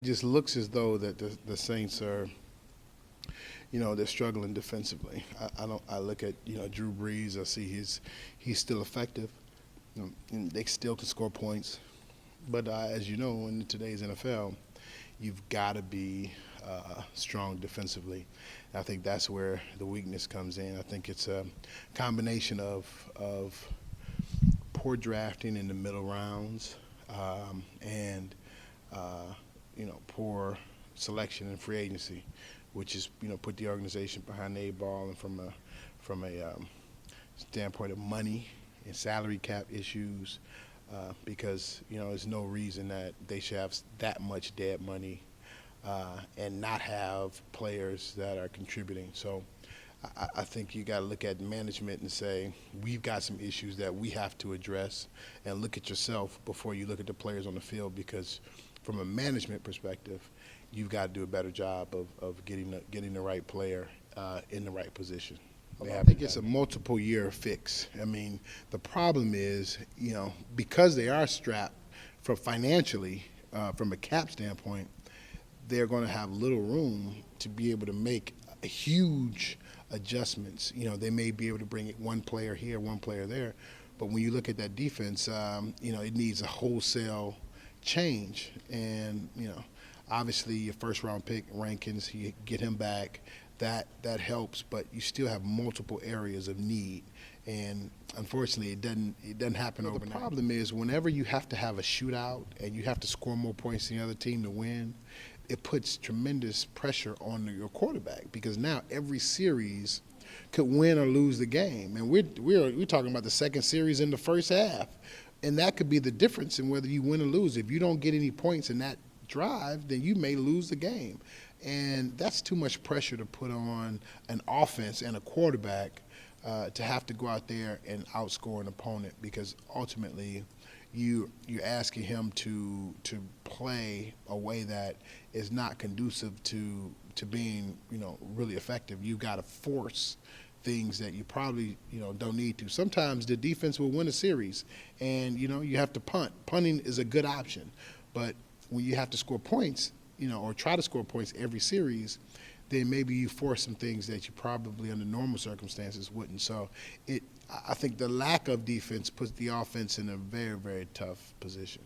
Just looks as though that the Saints are, they're struggling defensively. I don't. I look at Drew Brees. I see he's still effective. And they still can score points. But as you know, in today's NFL, you've got to be strong defensively. I think that's where the weakness comes in. I think it's a combination of poor drafting in the middle rounds and poor selection in free agency, which is put the organization behind the eight ball, and from a standpoint of money and salary cap issues, because there's no reason that they should have that much dead money and not have players that are contributing. So I think you got to look at management and say, we've got some issues that we have to address, and look at yourself before you look at the players on the field, because from a management perspective, you've got to do a better job of getting the right player in the right position. I think it's a multiple year fix. I mean, the problem is, because they are strapped from financially, from a cap standpoint, they're going to have little room to be able to make huge adjustments. They may be able to bring it one player here, one player there, but when you look at that defense, it needs a wholesale change. And obviously your first round pick Rankins, you get him back, that helps, but you still have multiple areas of need, and unfortunately it doesn't happen overnight. The problem is, whenever you have to have a shootout and you have to score more points than the other team to win, it puts tremendous pressure on your quarterback, because now every series could win or lose the game, and we're talking about the second series in the first half, and that could be the difference in whether you win or lose. If you don't get any points in that drive, then you may lose the game, and that's too much pressure to put on an offense and a quarterback to have to go out there and outscore an opponent, because ultimately you're asking him to play a way that is not conducive to being really effective. You've got to force things that you probably don't need to. Sometimes the defense will win a series, and you have to punt. Punting is a good option, but when you have to score points, or try to score points every series, then maybe you force some things that you probably under normal circumstances wouldn't. So I think the lack of defense puts the offense in a very, very tough position.